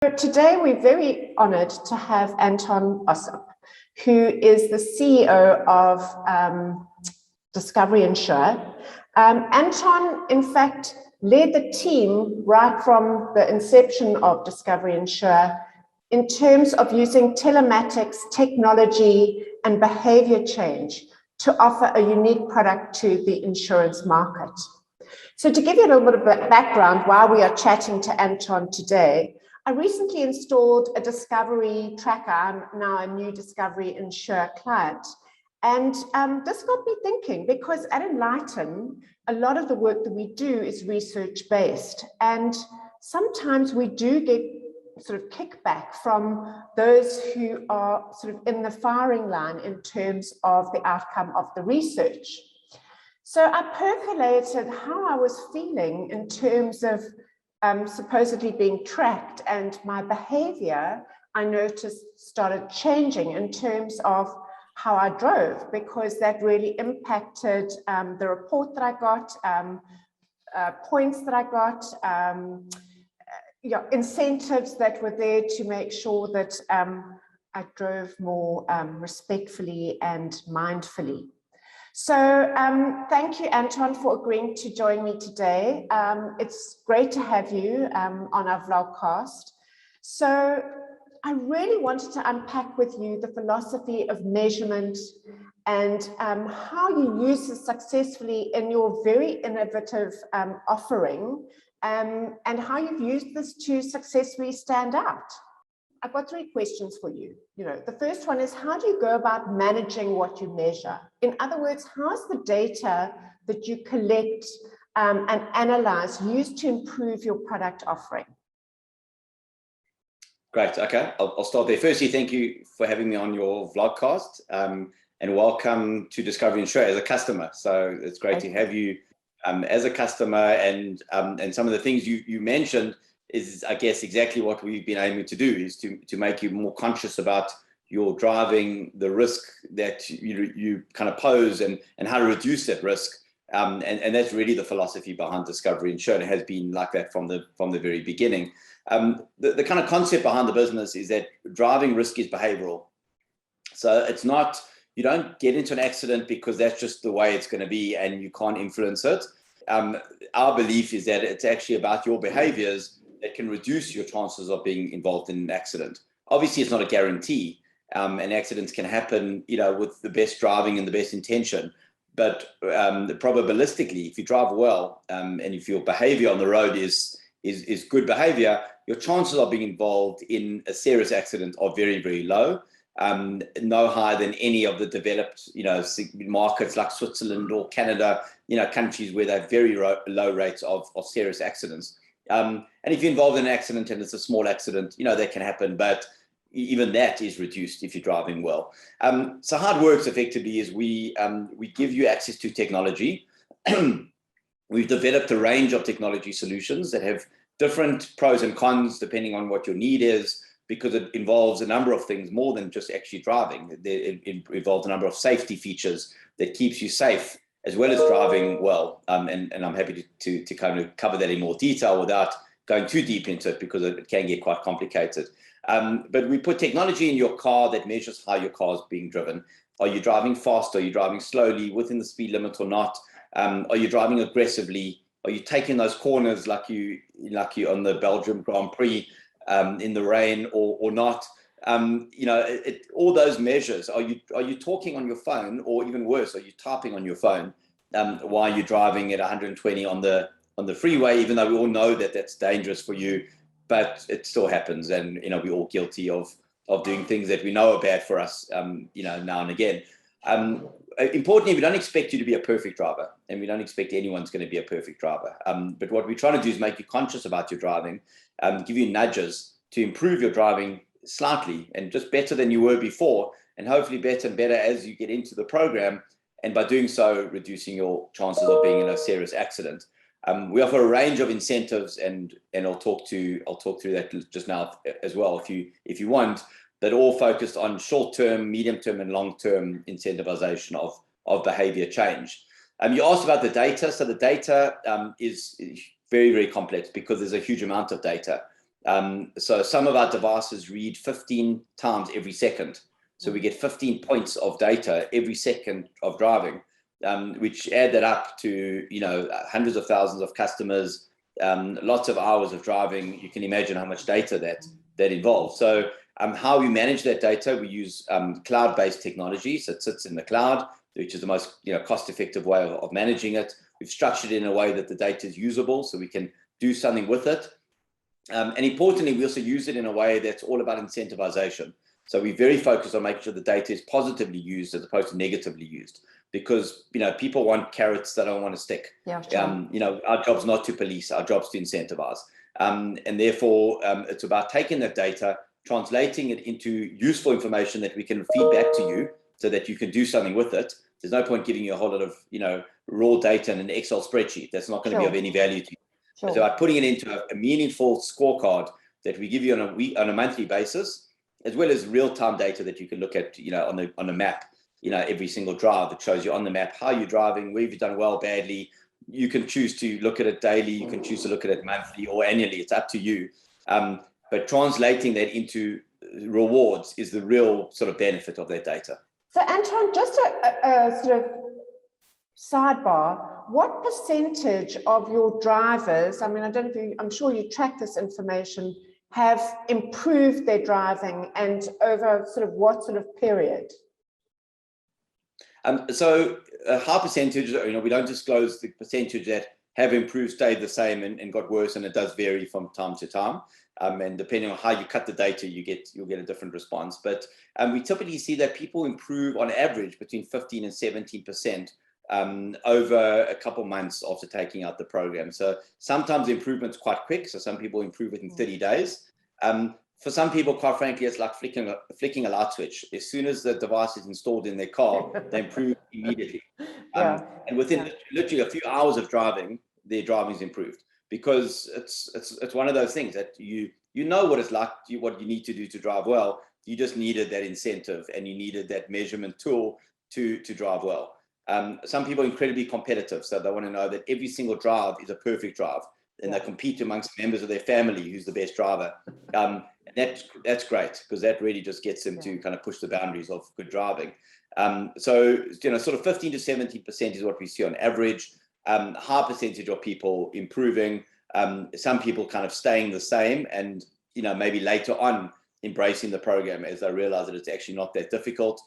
Today, we're very honored to have Anton Ossip, who is the CEO of Discovery Insure. Anton, in fact, led the team right from the inception of Discovery Insure in terms of using telematics, technology, and behavior change to offer a unique product to the insurance market. So to give you a little bit of background while we are chatting to Anton today, I recently installed a Discovery tracker. I'm now a new Discovery Insure client. And this got me thinking, because at Enlighten, a lot of the work that we do is research-based. And sometimes we do get sort of kickback from those who are sort of in the firing line in terms of the outcome of the research. So I percolated how I was feeling in terms of supposedly being tracked, and my behavior, I noticed, started changing in terms of how I drove, because that really impacted the report that I got, points that I got, incentives that were there to make sure that I drove more respectfully and mindfully. So thank you, Anton, for agreeing to join me today. It's great to have you on our vlogcast. So I really wanted to unpack with you the philosophy of measurement and how you use this successfully in your very innovative offering, and how you've used this to successfully stand out. I've got three questions for you. The first one is, how do you go about managing what you measure? In other words, how's the data that you collect and analyze used to improve your product offering? Great. Okay, I'll start there. Firstly, thank you for having me on your vlogcast, and welcome to Discovery Insure as a customer. So it's great to have you as a customer, and some of the things you mentioned is, I guess, exactly what we've been aiming to do, is to make you more conscious about your driving, the risk that you kind of pose, and how to reduce that risk. And that's really the philosophy behind Discovery Insure. It has been like that from the very beginning. The kind of concept behind the business is that driving risk is behavioral. So it's not, you don't get into an accident because that's just the way it's going to be and you can't influence it. Our belief is that it's actually about your behaviors that can reduce your chances of being involved in an accident. Obviously, it's not a guarantee, and accidents can happen, with the best driving and the best intention. But probabilistically, if you drive well, and if your behavior on the road is good behavior, your chances of being involved in a serious accident are very, very low. No higher than any of the developed, markets like Switzerland or Canada, countries where they have very low rates of serious accidents. And if you're involved in an accident and it's a small accident, that can happen, but even that is reduced if you're driving well. So how it works effectively is we give you access to technology. We've developed a range of technology solutions that have different pros and cons depending on what your need is, because it involves a number of things more than just actually driving. It involves a number of safety features that keeps you safe as well as driving well. And I'm happy to kind of cover that in more detail without going too deep into it, because it can get quite complicated. But we put technology in your car that measures how your car is being driven. Are you driving fast? Are you driving slowly, within the speed limit or not? Are you driving aggressively? Are you taking those corners like you on the Belgium Grand Prix in the rain or not? All those measures. Are you talking on your phone, or even worse, are you typing on your phone while you're driving at 120 on the freeway? Even though we all know that that's dangerous for you, but it still happens, and we're all guilty of doing things that we know are bad for us, now and again. Importantly, we don't expect you to be a perfect driver, and we don't expect anyone's going to be a perfect driver. But what we're trying to do is make you conscious about your driving, give you nudges to improve your driving slightly, and just better than you were before, and hopefully better and better as you get into the program, and by doing so, reducing your chances of being in a serious accident. We offer a range of incentives, and I'll talk through that just now as well if you want, that all focused on short-term, medium-term, and long-term incentivization of behavior change. You asked about the data. So the data is very, very complex because there's a huge amount of data. So some of our devices read 15 times every second. So we get 15 points of data every second of driving, which add that up to, hundreds of thousands of customers, lots of hours of driving. You can imagine how much data that involves. So how we manage that data, we use cloud-based technology. So it sits in the cloud, which is the most cost-effective way of managing it. We've structured it in a way that the data is usable, so we can do something with it. And importantly, we also use it in a way that's all about incentivization. So we're very focused on making sure the data is positively used as opposed to negatively used, because people want carrots, they don't want a stick. Yeah, sure. Our job's not to police, our job's to incentivize. And therefore, it's about taking that data, translating it into useful information that we can feed back to you so that you can do something with it. There's no point giving you a whole lot of raw data in an Excel spreadsheet. That's not going to be of any value to you. Sure. So by putting it into a meaningful scorecard that we give you on a monthly basis, as well as real-time data that you can look at on a map, every single drive that shows you on the map how you're driving, where you've done well, badly. You can choose to look at it daily, you can choose to look at it monthly or annually, it's up to you. But translating that into rewards is the real sort of benefit of that data. So Anton, just a sort of sidebar, what percentage of your drivers, I mean, I don't know I'm sure you track this information, have improved their driving, and over sort of what sort of period? So a high percentage, we don't disclose the percentage that have improved, stayed the same, and got worse, and it does vary from time to time. And depending on how you cut the data, you'll get a different response. But we typically see that people improve on average between 15 and 17% over a couple months after taking out the program. So sometimes the improvement's quite quick. So some people improve within 30 days. For some people, quite frankly, it's like flicking a light switch. As soon as the device is installed in their car, they improve immediately. And within literally a few hours of driving, their driving is improved, because it's one of those things that you know what it's like, what you need to do to drive well. You just needed that incentive, and you needed that measurement tool to drive well. Some people are incredibly competitive, so they want to know that every single drive is a perfect drive, and they compete amongst members of their family who's the best driver. And that's great, because that really just gets them to kind of push the boundaries of good driving. So sort of 15 to 17% is what we see on average. High percentage of people improving, some people kind of staying the same, and maybe later on embracing the program as they realize that it's actually not that difficult.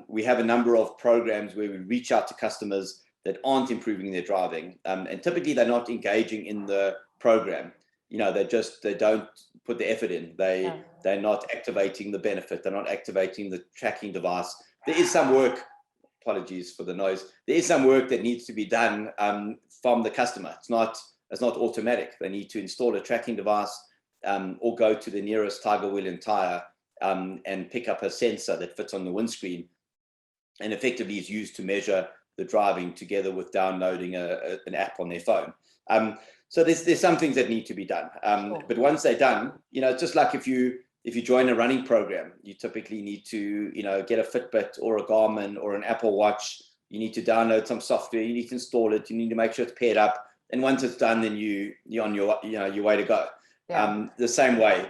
We have a number of programs where we reach out to customers that aren't improving their driving, and typically they're not engaging in the program. They don't put the effort in. They're not activating the benefit. They're not activating the tracking device. There is some work. Apologies for the noise. There is some work that needs to be done from the customer. It's not automatic. They need to install a tracking device, or go to the nearest Tiger Wheel and Tire and pick up a sensor that fits on the windscreen, and effectively is used to measure the driving together with downloading an app on their phone. So there's some things that need to be done. But once they're done, it's just like if you join a running program, you typically need to get a Fitbit or a Garmin or an Apple Watch. You need to download some software. You need to install it. You need to make sure it's paired up. And once it's done, then you're on your way to go. The same way,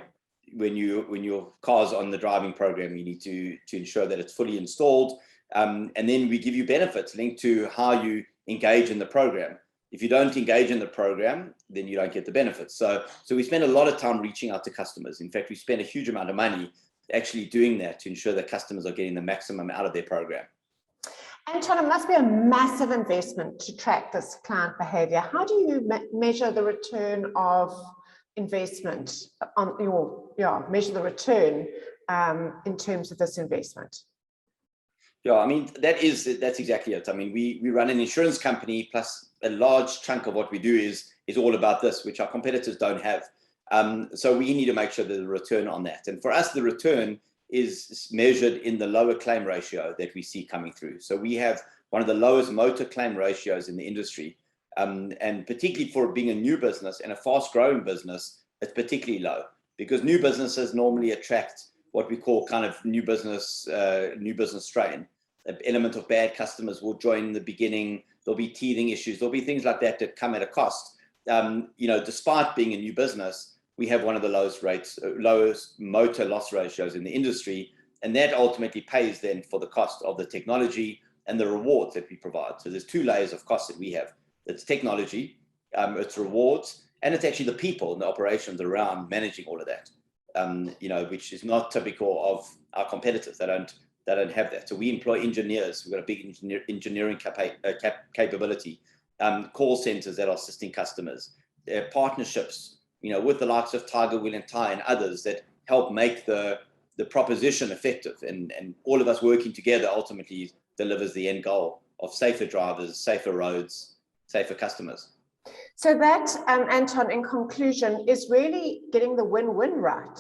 when your car's on the driving program, you need to ensure that it's fully installed. And then we give you benefits linked to how you engage in the program. If you don't engage in the program, then you don't get the benefits. So we spend a lot of time reaching out to customers. In fact, we spend a huge amount of money actually doing that to ensure that customers are getting the maximum out of their program. Anton, it must be a massive investment to track this client behavior. How do you measure the return of investment on measure the return in terms of this investment? Yeah, I mean, that's exactly it. I mean, we run an insurance company, plus a large chunk of what we do is all about this, which our competitors don't have. So we need to make sure there's a return on that. And for us, the return is measured in the lower claim ratio that we see coming through. So we have one of the lowest motor claim ratios in the industry. And particularly for being a new business and a fast growing business, it's particularly low, because new businesses normally attract what we call kind of new business strain. An element of bad customers will join in the beginning. There'll be teething issues. There'll be things like that come at a cost. Despite being a new business, we have one of the lowest motor loss ratios in the industry. And that ultimately pays then for the cost of the technology and the rewards that we provide. So there's two layers of cost that we have. It's technology, it's rewards, and it's actually the people and the operations around managing all of that, which is not typical of our competitors. They don't have that. So we employ engineers. We've got a big engineering capability, call centers that are assisting customers, partnerships, with the likes of Tiger, Wheel and Tie and others that help make the proposition effective. And all of us working together ultimately delivers the end goal of safer drivers, safer roads, safer customers. So that, Anton, in conclusion, is really getting the win-win right.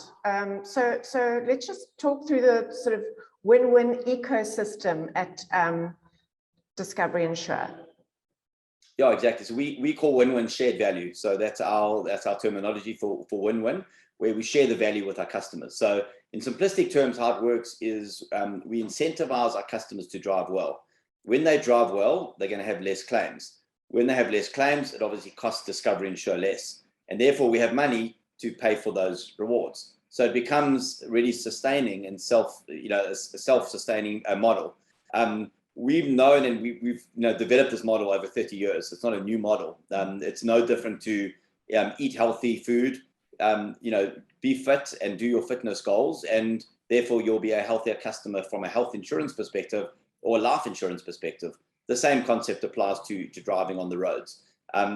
So let's just talk through the sort of win-win ecosystem at Discovery Insure. Yeah, exactly. So we call Winwin shared value. So that's our terminology for Winwin, where we share the value with our customers. So in simplistic terms, how it works is we incentivize our customers to drive well. When they drive well, they're going to have less claims. When they have less claims, it obviously costs Discovery Insure less. And therefore, we have money to pay for those rewards. So it becomes really sustaining and a self-sustaining model. We've known and we've developed this model over 30 years. It's not a new model. It's no different to eat healthy food, be fit and do your fitness goals. And therefore, you'll be a healthier customer from a health insurance perspective or a life insurance perspective. The same concept applies to driving on the roads.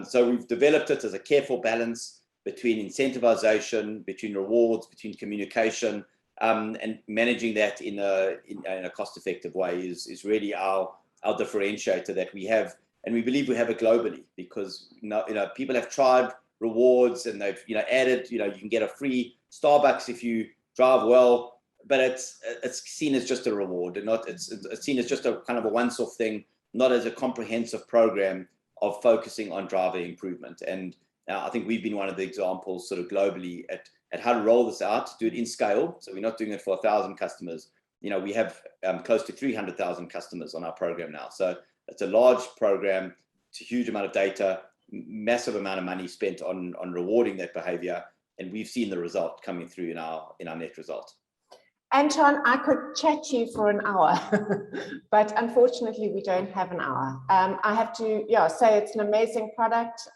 So we've developed it as a careful balance between incentivization, between rewards, between communication, and managing that in a cost-effective way is really our differentiator that we have, and we believe we have it globally because people have tried rewards and they've added you can get a free Starbucks if you drive well, but it's seen as just a reward and not it's seen as just a kind of a once-off thing, not as a comprehensive program of focusing on driver improvement. And I think we've been one of the examples sort of globally at how to roll this out, do it in scale. So we're not doing it for 1,000 customers. We have close to 300,000 customers on our program now. So it's a large program. It's a huge amount of data, massive amount of money spent on rewarding that behavior. And we've seen the result coming through in our net result. Anton, I could chat to you for an hour, but unfortunately we don't have an hour. I have to say it's an amazing product.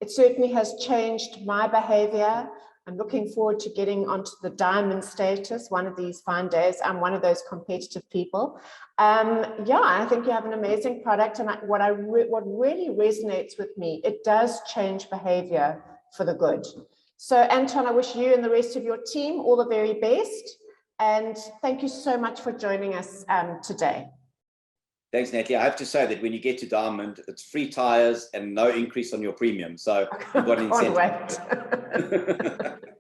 It certainly has changed my behavior. I'm looking forward to getting onto the diamond status one of these fine days. I'm one of those competitive people. I think you have an amazing product, and what really resonates with me, it does change behavior for the good. So Anton, I wish you and the rest of your team all the very best. And thank you so much for joining us today. Thanks, Nathalie. I have to say that when you get to Diamond, it's free tires and no increase on your premium. So you've got an incentive. Can't wait.